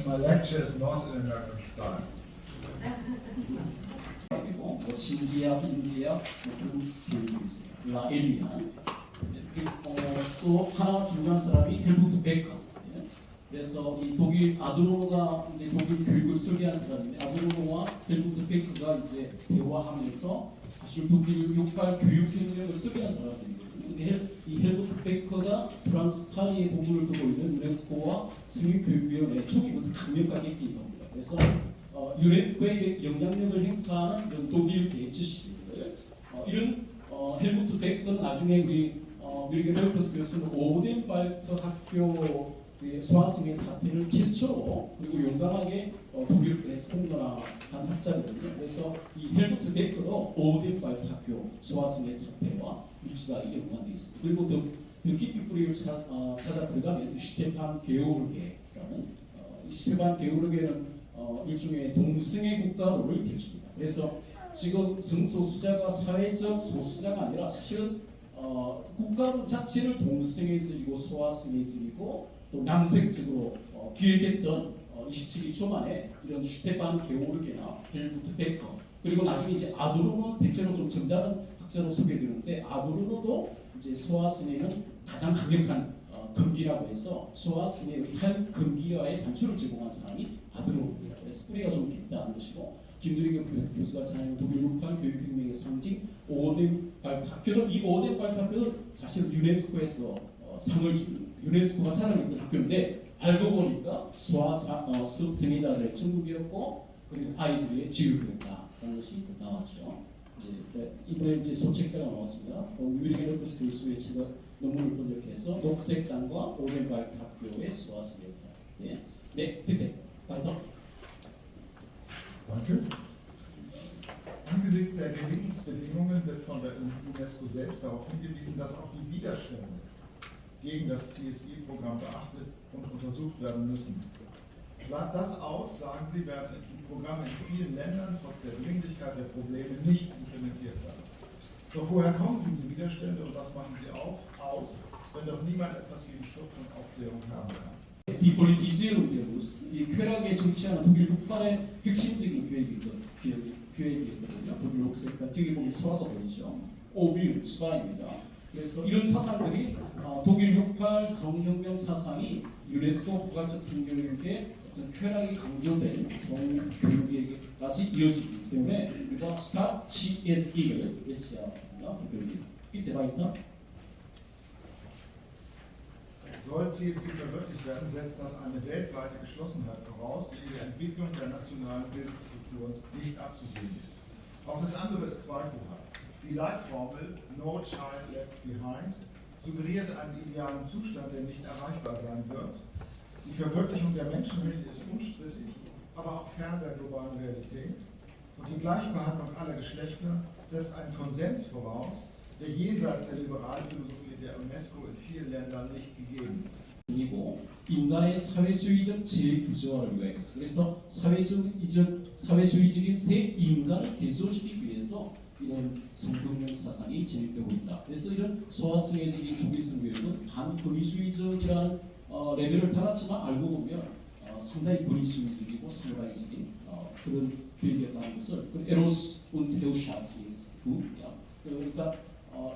My lecture is not in American style. 그리고 신기학, 인지학 그런 교육이 있습니다. 라엘리안 또 하나 중요한 사람이 헬무트 베커. 그래서 이 독일 아드로노가 이제 독일 교육을 설계한 사람인데 아드로노와 헬무트 베커가 이제 대화하면서 사실 독일 68 교육혁명을 설계한 사람입니다. 이 헬무트 베커가 프랑스 파리에 본부를 두고 있는 유네스코와 승인교육위원회 초기부터 강력하게 있던 겁니다. 그래서 유네스코의 영향력을 행사하는 이런 독일계의 지식인들 이런 헬무트 베커는 나중에 우리 미르게 베우커스 교수는 오덴발트 학교 수화승의 사태를 최초로 그리고 용감하게 독일에서 공론한 학자거든요. 그래서 이 헬무트 베커도 오덴발트 학교 수화승의 사태와 밀접하게 연관되어 있습니다. 그리고 더 깊이 뿌리를 찾아 들어가면 슈테판 게오르게라는 슈테판 게오르게는 일종의 동성애 국가론을 펼칩니다. 그래서 지금 성소수자가 사회적 소수자가 아니라 사실은 국가론 자체를 동성애적이고 소아성애적이고 또 남색적으로 기획했던 27세기 초반에 이런 슈테판 게오르게나 헬무트 베커 그리고 나중에 이제 아도르노 대체로 좀 점잖은 학자로 소개되는데 아도르노도 이제 소아성애는 가장 강력한 금기라고 해서 소아성애의 탈금기와의 단초를 제공한 사람이 아도르노입니다. 그래서 뿌리가 좀 깊다는 것이고 김두리 교수가 전하는 독일 68 교육혁명의 상징 오덴발트 학교도 이 오덴발트 학교는 사실 유네스코에서 상을 준 유네스코가 자랑했던 학교인데 알고 보니까 소아성애자들의 천국이었고 그리고 아이들의 지육이었다라는 것이 나왔죠. 이번에 이제 소책자가 나왔습니다. 미르게 베우커스 교수의 제가 논문을 번역해서 녹색당과 오덴발트 학교의 소아성애자. 네, 그때 weiter. Danke. Angesichts der Gelingensbedingungen wird von der UNESCO selbst darauf hingewiesen, dass auch die Widerstände gegen das CSI-Programm beachtet und untersucht werden müssen. Bleibt das aus, sagen Sie, werden die Programme in vielen Ländern trotz der Dringlichkeit der Probleme nicht implementiert werden. Doch woher kommen diese Widerstände und was machen sie aus, wenn doch niemand etwas gegen Schutz und Aufklärung haben kann? 디폴리티제로데우스 이 쾌락에 정치하는 독일 북한의 핵심적인 계획이거든요. 독일 녹색당 저기 보면 소화가 보이죠. 오뮨 스파입니다. 그래서 이런 사상들이 독일 68 성혁명 사상이 유네스코 국가적 성교육의 어떤 쾌락이 강조된 성교육에까지 이어지기 때문에 우리가 Stop CSE를 외쳐야 합니다. Bitte weiter. Soll CSI verwirklicht werden, setzt das eine weltweite Geschlossenheit voraus, die in der Entwicklung der nationalen Bildungsstruktur nicht abzusehen ist. Auch das andere ist zweifelhaft. Die Leitformel No Child Left Behind suggeriert einen idealen Zustand, der nicht erreichbar sein wird. Die Verwirklichung der Menschenrechte ist unstrittig, aber auch fern der globalen Realität. Und die Gleichbehandlung aller Geschlechter setzt einen Konsens voraus, der jenseits der liberalen Philosophie der UNESCO in vielen Ländern nicht gegeben ist. 이고 인간의 사회주의적 재구조화를 위해서 그래서 사회주의적인 새 인간을 개조시키기 위해서 이런 성경명 사상이 진입되고 있다. 그래서 이런 소아성애적인 독일성 교육은 반권위주의적이라는 레벨을 달았지만 알고 보면 상당히 권위주의적이고 상당히적인 그런 교육이었다는 것을 에로스 und Herrschaft 그러니까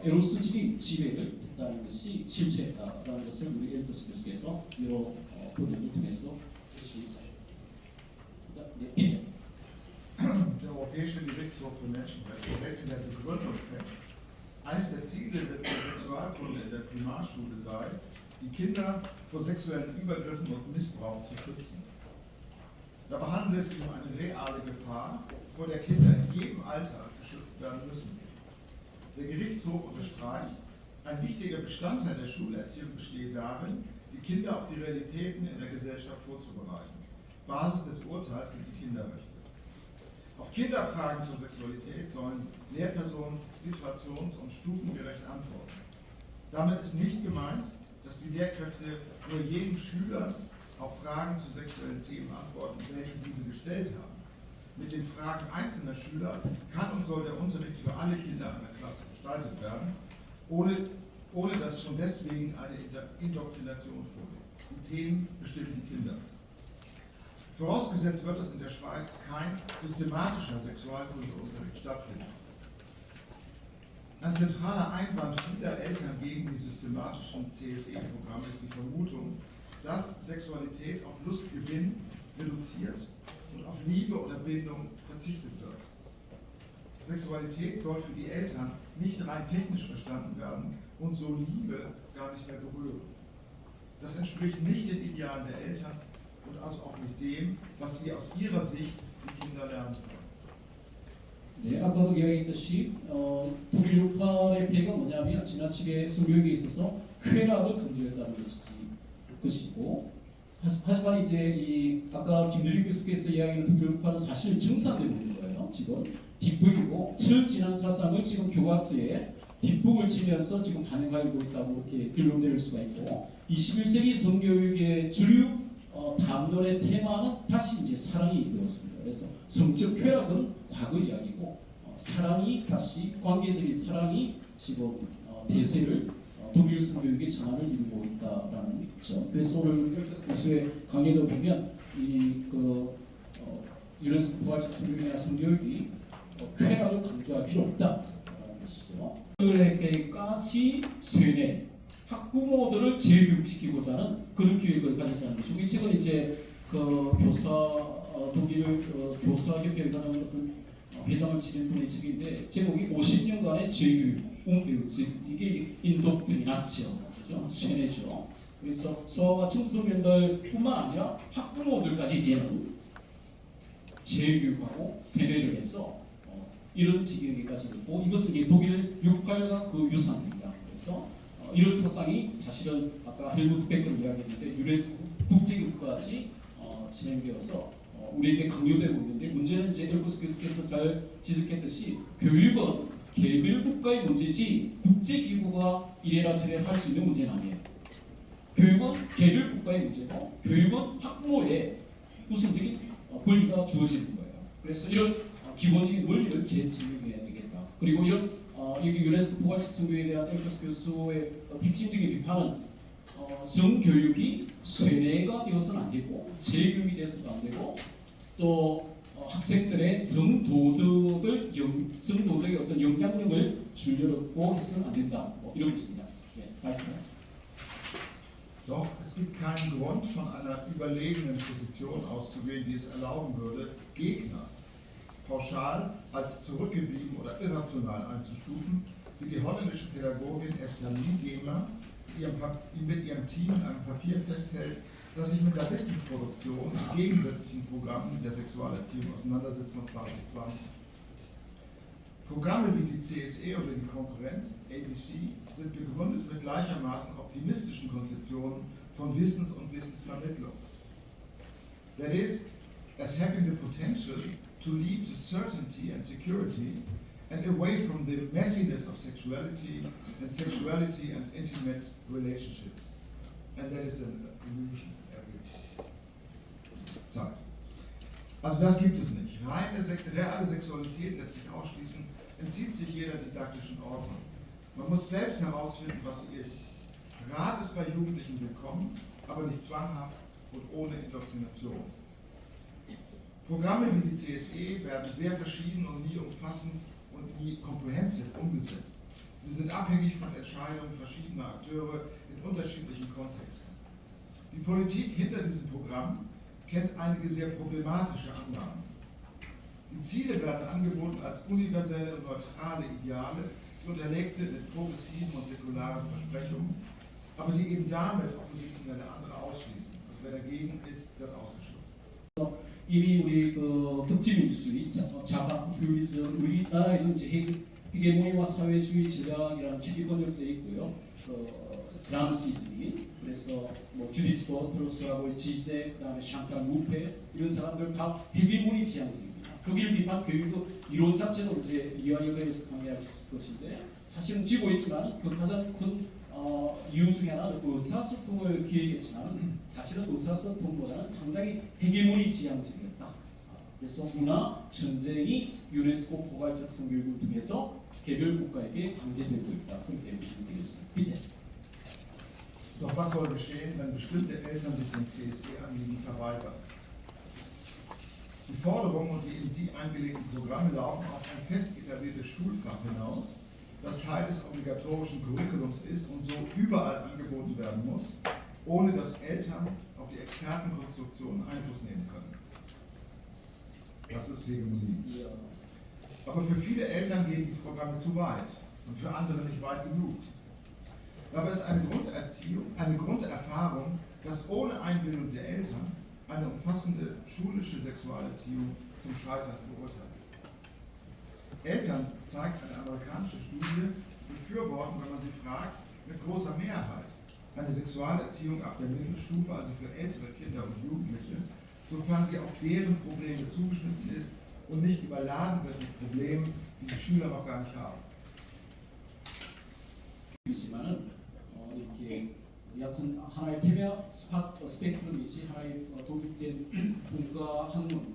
에로스적인 지배를 했다는 것이 실체했다라는 것을 우리 엘버스 교수께서 여러 본문을 통해서 제시하였습니다. Der Europäische Gerichtshof für Menschenrechte hält in der Begründung fest, eines der Ziele der Sexualkunde in der Primarschule sei, die Kinder vor sexuellen Übergriffen und Missbrauch zu schützen. Dabei handelt es sich um eine reale Gefahr, vor der Kinder in jedem Alter geschützt werden müssen. Der Gerichtshof unterstreicht, ein wichtiger Bestandteil der Schulerziehung bestehe darin, die Kinder auf die Realitäten in der Gesellschaft vorzubereiten. Basis des Urteils sind die Kinderrechte. Auf Kinderfragen zur Sexualität sollen Lehrpersonen situations- und stufengerecht antworten. Damit ist nicht gemeint, dass die Lehrkräfte nur jedem Schüler auf Fragen zu sexuellen Themen antworten, welche diese gestellt haben. Mit den Fragen einzelner Schüler kann und soll der Unterricht für alle Kinder einer Klasse gestaltet werden, ohne dass schon deswegen eine Indoktrination vorliegt. Die Themen bestimmen die Kinder. Vorausgesetzt wird, dass in der Schweiz kein systematischer Sexualkundeunterricht stattfindet. Ein zentraler Einwand vieler Eltern gegen die systematischen CSE-Programme ist die Vermutung, dass Sexualität auf Lustgewinn reduziert und auf Liebe oder Bindung verzichtet wird. Sexualität soll für die Eltern nicht rein technisch verstanden werden und so Liebe gar nicht mehr berühren. Das entspricht nicht den Idealen der Eltern und also auch nicht dem, was sie aus ihrer Sicht die Kinder lernen sollen. 네, 아까도 이야기했듯이 독일 요파의 배가 뭐냐면 지나치게 성교육에 있어서 쾌락을 강조했다는 것이고 하지만 이제 이 아까 김유리 교수께서 이야기하는 독일 요파는 사실 정상되고 있는 거예요. 지금 뒷북이고 철진한 사상을 지금 교과서에 뒷북을 치면서 지금 반영하고 있다고 이렇게 결론될 수가 있고 21세기 성교육의 주류 담론의 테마는 다시 이제 사랑이 되었습니다. 그래서 성적 쾌락은 과거 이야기고 사랑이 다시 관계적인 사랑이 지금 대세를 독일 성교육의 전환을 이루고 있다라는 거죠. 그래서 오늘 교수의 강의도 보면 이그 유네스코 포괄적 성교육이나 성교육이 쾌락을 강조할 필요 없다라는 것이죠. 그에게까지 세뇌 학부모들을 재교육시키고자 하는 그런 기획을 가졌다는 것이고 이 책은 이제 그 교사 독일 교사협회에 관한 어떤 회장을 지낸 분의 책인데 제목이 50년간의 재교육 이게 인도트리나치오 그죠? 세뇌죠. 그래서 소아와 청소년들뿐만 아니라 학부모들까지 이제는 재교육하고 세뇌를 해서 이런 지경에까지 있고 이것은 이제 독일 68가 그 유산입니다. 그래서 이런 사상이 사실은 아까 헬무트 베커를 이야기했는데 유네스코 국제교육까지 진행되어서 우리에게 강요되고 있는데 문제는 이제 엘버스 교수께서 잘 지적했듯이 교육은 개별 국가의 문제지 국제기구가 이래라 저래라 할 수 있는 문제는 아니에요. 교육은 개별 국가의 문제고 교육은 학부모의 우선적인 권리가 주어지는 거예요. 그래서 이런 기본적인 원리를 재증명해야 되겠다. 그리고 이런 여기 유네스코 포괄적 성교육에 대한 엘버스 교수의 핵심적인 비판은 성교육이 세뇌가 되어서는 안 되고 재교육이 되어서는 안 되고 또 학생들의 성도덕의 어떤 영향력을 주려고 해서는 안 된다. 이런 것입니다. 네, Doch es gibt keinen Grund, von einer überlegenen Position auszugehen, die es erlauben würde, Gegner pauschal als zurückgeblieben oder irrational einzustufen, wie die holländische Pädagogin Esther Liegemer mit ihrem Team in einem Papier festhält, das sich mit der Wissensproduktion in gegensätzlichen Programmen der Sexualerziehung auseinandersetzt von 2020. Programme wie die CSE oder die Konkurrenz, ABC, sind begründet mit gleichermaßen optimistischen Konzeptionen von Wissens- und Wissensvermittlung. That is, as having the potential to lead to certainty and security and away from the messiness of sexuality and intimate relationships. And that is an illusion every Zeit. Also das gibt es nicht. Reale Sexualität lässt sich ausschließen, entzieht sich jeder didaktischen Ordnung. Man muss selbst herausfinden, was sie ist. Rat ist bei Jugendlichen willkommen, aber nicht zwanghaft und ohne Indoktrination. Programme wie die CSE werden sehr verschieden und nie umfassend und nie komprehensiv umgesetzt. Sie sind abhängig von Entscheidungen verschiedener Akteure in unterschiedlichen Kontexten. Die Politik hinter diesem Programm kennt einige sehr problematische Annahmen. Die Ziele werden angeboten als universelle und neutrale Ideale, die unterlegt sind mit progressiven und säkularen Versprechungen, aber die eben damit oppositionelle andere ausschließen. Und wer dagegen ist, wird ausgeschlossen. 이미 우리 그 득지민주주의, 자파 포퓰리즘, 우리나라에는 이제 헤게모니와 사회주의 전략이라는 책이 번역되어 있고요. 드람시즘이 그래서 뭐 주디스 버트러스라고 지세, 그다음에 샹탈 무페 이런 사람들 다 헤게모니 지향적입니다. 독일 비판 교육도 이론 자체도 이제 이완역에서 강의할 것인데 사실은 지고 있지만 그 가장 큰 이유 중에 하나는 의사소통을 기획했지만 사실은 의사소통보다는 상당히 헤게모니 지향적이었다. 그래서 문화 전쟁이 유네스코 포괄적 성교육을 통해서 개별 국가에게 강제되고 있다. 그렇게 보시면 되겠습니다. 비tte. Doch was soll geschehen, wenn bestimmte Eltern sich dem CSE-Anliegen verweigern? Die Forderungen und die in sie eingelegten Programme laufen auf ein fest etabliertes Schulfach hinaus, das Teil des obligatorischen Curriculums ist und so überall angeboten werden muss, ohne dass Eltern auf die Expertenkonstruktion Einfluss nehmen können. Das ist Hegemonie. Ja. Aber für viele Eltern gehen die Programme zu weit und für andere nicht weit genug. Dabei ist eine Grunderziehung, eine Grunderfahrung, dass ohne Einbindung der Eltern eine umfassende schulische Sexualerziehung zum Scheitern verurteilt ist. Eltern, zeigt eine amerikanische Studie, befürworten, wenn man sie fragt, mit großer Mehrheit eine Sexualerziehung ab der Mittelstufe, also für ältere Kinder und Jugendliche, sofern sie auf deren Probleme zugeschnitten ist und nicht überladen wird mit Problemen, die die Schüler noch gar nicht haben. 있지만은 이렇게 여하튼 하나의 캐리어 스펙트럼이지 하나의 독립된 분과 학문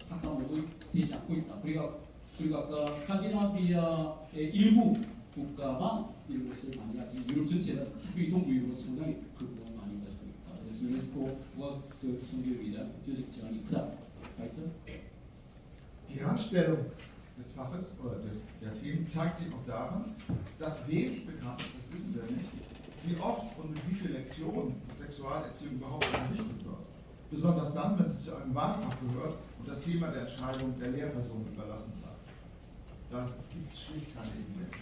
학과목이 되지 않고 있다. 그리고 아까 스칸디나비아의 일부 국가만 이런 것을 많이 하지 유럽 전체는 학교 동부 유럽은 상당히 크고 많이 가지고 있다. 그래서 유네스코 국가 성교육에 대한 국제적 지원이 크다. Weiter? Die Randstellung des Faches oder der Themen zeigt sich auch daran, dass wenig bekannt ist, das wissen wir nicht, wie oft und mit wie vielen Lektionen Sexualerziehung überhaupt unterrichtet wird. Besonders dann, wenn sie zu einem Wahlfach gehört und das Thema der Entscheidung der Lehrperson überlassen bleibt. Da gibt es schlicht keine Evidenz.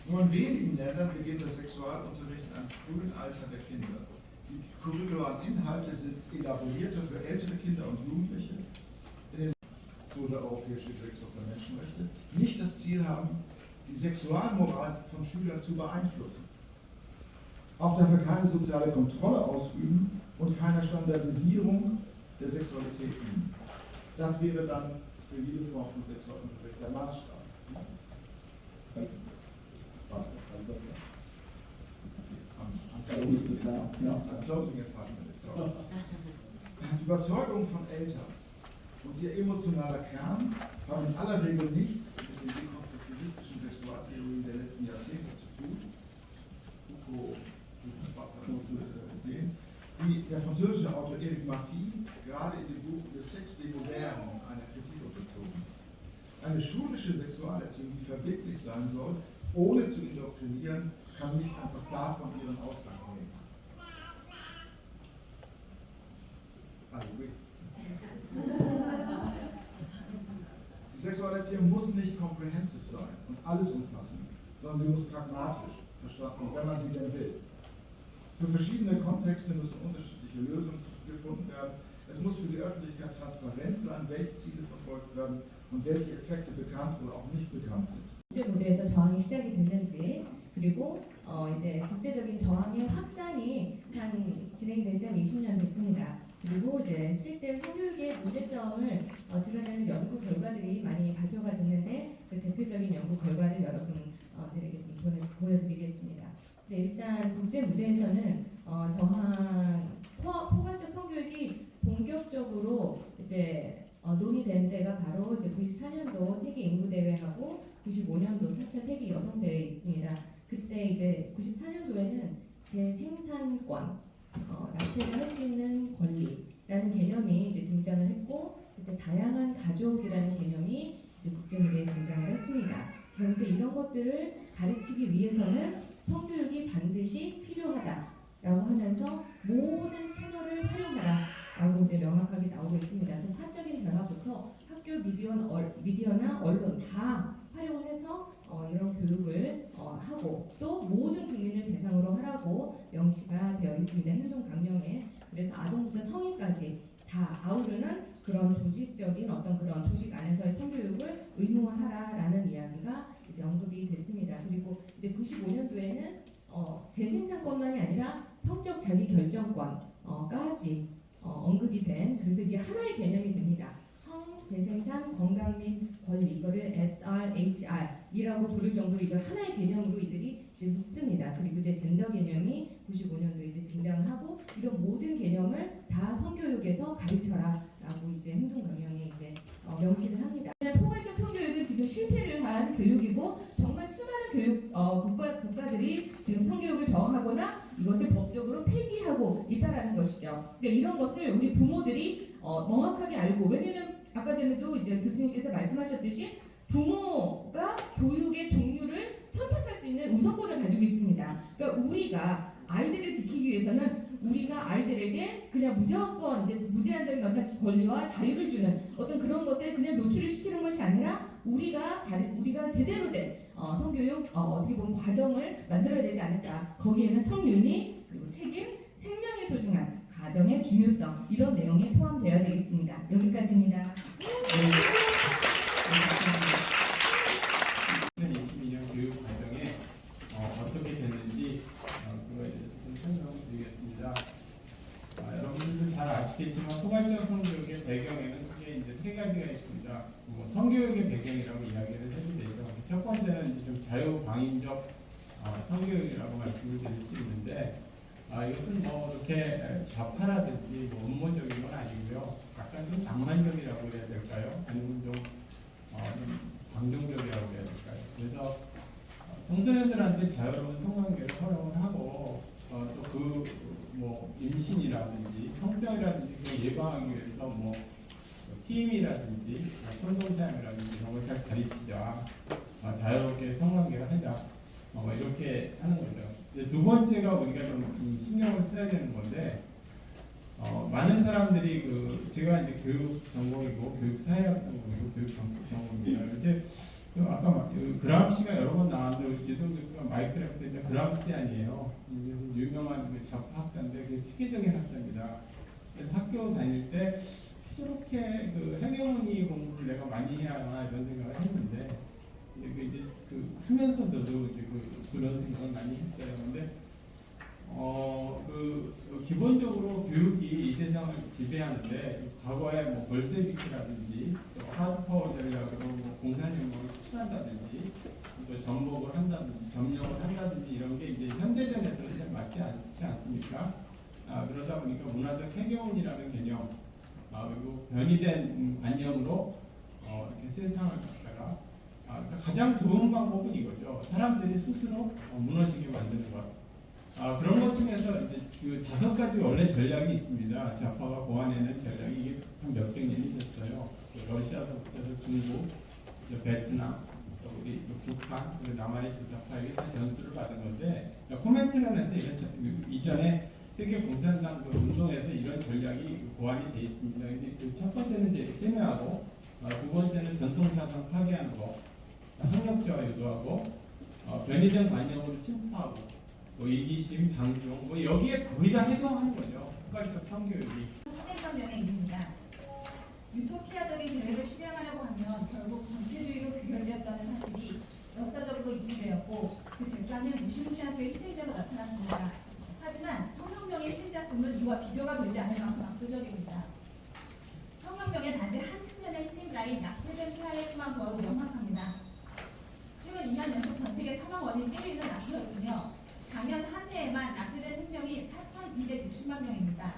Nur in wenigen Ländern beginnt der Sexualunterricht in einem frühen Alter der Kinder. Die curricularen Inhalte sind elaborierter für ältere Kinder und Jugendliche, so der Europäische Gerichtshof der Menschenrechte, nicht das Ziel haben, die Sexualmoral von Schülern zu beeinflussen. Auch dafür keine soziale Kontrolle ausüben und keiner Standardisierung der Sexualität dienen. Das wäre dann für jede Form von Sexualunterricht der Maßstab. Am Closing Adjustment. Die Überzeugung von Eltern und ihr emotionaler Kern haben in aller Regel nichts mit den dekonstruktivistischen Sexualtheorien der letzten Jahrzehnte zu tun. Foucault, die der französische Autor Éric Marty gerade in dem Buch Le Sexe des Modernes einer Kritik unterzogen. Eine schulische Sexualerziehung, die verbindlich sein soll, ohne zu indoktrinieren, kann nicht einfach davon ihren Ausgang nehmen. Die Sexualerziehung muss nicht comprehensive sein und alles umfassen, sondern sie muss pragmatisch verstanden, wenn man sie denn will. Für verschiedene Kontexte müssen unterschiedliche Lösungen gefunden werden. Es muss für die Öffentlichkeit transparent sein, welche Ziele verfolgt werden und welche Effekte bekannt oder auch nicht bekannt sind. 국제 무대에서 저항이 시작이 됐는지, 그리고 이제 국제적인 저항의 확산이 진행이 된 지 한 20년 됐습니다. 그리고 이제 실제 성교육의 문제점을 드러내는 연구 결과들이 많이 발표가 됐는데, 그 대표적인 연구 결과를 여러분들에게 좀 보여드리겠습니다. 네, 일단 국제 무대에서는 저항 포괄적 성교육이 본격적으로 이제 논의된 데가 바로 이제 94년도 세계 인구 대회하고 95년도 4차 세계 여성 대회 있습니다. 그때 이제 94년도에는 재생산권, 남편이 할 수 있는 권리라는 개념이 이제 등장을 했고, 그때 다양한 가족이라는 개념이 이제 국제무대에 등장을 했습니다. 그래서 이런 것들을 가르치기 위해서는 성교육이 반드시 필요하다라고 하면서 모든 채널을 활용하라라고 이제 명확하게 나오고 있습니다. 그래서 사적인 변화부터 학교 미디어나 언론 다 활용을 해서 이런 교육을 하고 또 모든 국민을 대상으로 하라고 명시가 되어 있습니다. 행동강령에. 그래서 아동부터 성인까지 다 아우르는 그런 조직적인 어떤 그런 조직 안에서의 성교육을 의무화하라라는 이야기가 이제 언급이 됐습니다. 그리고 이제 95년도에는 재생산권만이 아니라 성적 자기결정권까지 언급이 된, 그래서 이게 하나의 개념이 됩니다. 재생산, 건강 및 권리, 이거를 SRHR이라고 부를 정도로 이걸 하나의 개념으로 이들이 이제 묻습니다. 그리고 이제 젠더 개념이 95년도에 이제 등장을 하고, 이런 모든 개념을 다 성교육에서 가르쳐라라고 이제 행동강령에 이제 명시를 합니다. 포괄적 성교육은 지금 실패를 한 교육이고, 정말 수많은 교육 국가들이 지금 성교육을 저항하거나 이것을 법적으로 폐기하고 있다라는 것이죠. 그러니까 이런 것을 우리 부모들이 명확하게 정확하게 알고, 왜냐면 아까 전에도 이제 교수님께서 말씀하셨듯이 부모가 교육의 종류를 선택할 수 있는 우선권을 가지고 있습니다. 그러니까 우리가 아이들을 지키기 위해서는 우리가 아이들에게 그냥 무조건 이제 무제한적인 어떤 권리와 자유를 주는 어떤 그런 것에 그냥 노출을 시키는 것이 아니라 우리가 제대로 된 성교육 어떻게 보면 과정을 만들어야 되지 않을까. 거기에는 성윤리 그리고 책임, 생명의 소중함, 가정의 중요성 이런 내용이 포함되어야 되겠습니다. 여기까지입니다. 2022년 교육 과정에 어떻게 됐는지 그거에 대해서 좀 설명을 드리겠습니다. 여러분들도 잘 아시겠지만 포괄적 성교육의 배경에는 크게 이제 세 가지가 있습니다. 성교육의 배경이라고 이야기를 해도 되죠. 첫 번째는 이제 좀 자유방임적 성교육이라고 말씀을 드릴 수 있는데 이것은 뭐 이렇게 좌파라든지 뭐 음모적인 건 아니고요. 약간 좀 낭만적이라고 해야 될까요? 아니면 좀 감정적이라고 해야 될까요? 그래서 청소년들한테 자유로운 성관계를 허용을 하고 또 그 뭐 임신이라든지 성병이라든지 그 예방하기 위해서 뭐 TM이라든지 콘돔 사용이라든지 이런 걸 잘 가르치자, 자유롭게 성관계를 하자, 이렇게 하는 거죠. 이제 두 번째가 우리가 좀 신경을 써야 되는 건데 많은 사람들이 제가 이제 교육 전공이고 교육 사회학 전공이고 교육 정책 전공입니다. 이제 아까 그람시가 여러 번 나왔는데 우리 지도 교수가 마이클 랩스인데 그람시안이에요. 유명한 좌파학자인데 그게 세계적인 학자입니다. 그래서 학교 다닐 때 저렇게 해경원이 공부를 내가 많이 해야 하나 이런 생각을 했는데 이제 하면서도 이제 그런 생각을 많이 했어요. 근데 기본적으로 교육이 이 세상을 지배하는데 과거에 뭐 벌세비키라든지 또 하드파워들이라고 뭐 공산혁명을 수출한다든지 또 전복을 한다든지 점령을 한다든지 이런 게 이제 현대전에서는 잘 맞지 않지 않습니까? 그러다 보니까 문화적 해결이라는 개념 그리고 변이된 관념으로 이렇게 세상을 갖다가 그러니까 가장 좋은 방법은 이거죠. 사람들이 스스로 무너지게 만드는 것. 그런 것 중에서 이제 그 5가지 원래 전략이 있습니다. 좌파가 고안해낸 전략이 이게 한 몇백 년이 됐어요. 러시아서부터 중국, 베트남, 또 우리 북한, 그리고 남한의 주사파 이게 다 전수를 받은 건데 코멘트런에서 이전에 세계 공산당 운동에서 이런 전략이 고안이 돼 있습니다. 근데 첫 번째는 이제 세뇌하고 두 번째는 전통사상 파괴하는 거, 학력자와 유도하고 변이된 관념으로 침투하고 이기심, 방종, 여기에 거의 다 해당하는 거죠. 포괄적 성교육이. 사대성 명예입니다. 유토피아적인 계획을 실행하려고 하면 결국 전체주의로 귀결되었다는 사실이 역사적으로 입증되었고 그 대가는 무시무시한 수의 희생자로 나타났습니다. 하지만 성혁명의 희생자 수는 이와 비교가 되지 않을 만큼 압도적입니다. 성혁명의 단지 한 측면의 희생자인 낙태된 피아의 수만 보아도 명확합니다. 최근 2년 연속 전 세계 사망 원인 1위는 낙태였으며 작년 한 해에만 낙태된 생명이 4,260만 명입니다.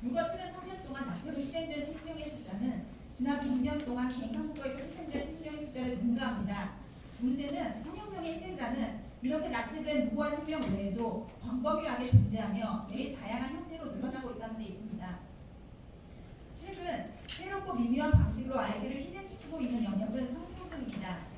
불거치는 3년 동안 낙태로 희생된 생명의 숫자는 지난 100년 동안 경상국가에서 희생된 생명의 숫자를 능가합니다. 문제는 성혁명의 희생자는 이렇게 낙태된 무고한 생명 외에도 광범위하게 존재하며 매일 다양한 형태로 늘어나고 있다는 데 있습니다. 최근 새롭고 미묘한 방식으로 아이들을 희생시키고 있는 영역은 성평등입니다.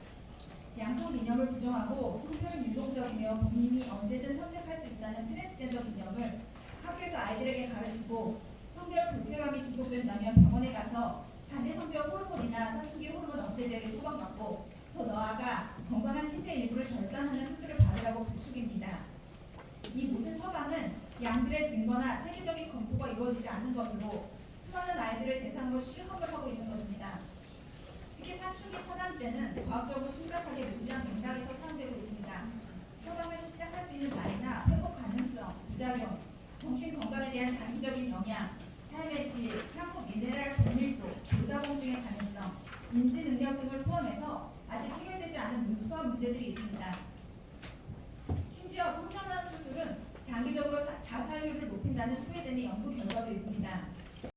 양성 개념을 부정하고 성별은 유동적이며 본인이 언제든 선택할 수 있다는 트랜스젠더 개념을 학교에서 아이들에게 가르치고 성별 불쾌감이 지속된다면 병원에 가서 반대 성별 호르몬이나 사춘기 호르몬 억제제를 처방받고 더 나아가 건강한 신체 일부를 절단하는 수술을 받으라고 부추깁니다. 이 모든 처방은 양질의 증거나 체계적인 검토가 이루어지지 않는 것으로 수많은 아이들을 대상으로 실험을 하고 있는 것입니다. 특히 사춘기 차단제는 과학적으로 심각하게 문제한 맥락에서 사용되고 있습니다. 처방을 시작할 수 있는 나이나 회복 가능성, 부작용, 정신 건강에 대한 장기적인 영향, 삶의 질, 향후 미네랄 고밀도, 요다공증의 가능성, 인지 능력 등을 포함해서 아직 해결되지 않은 무수한 문제들이 있습니다. 심지어 성전환 수술은 장기적으로 자살률을 높인다는 스웨덴의 연구 결과도 있습니다.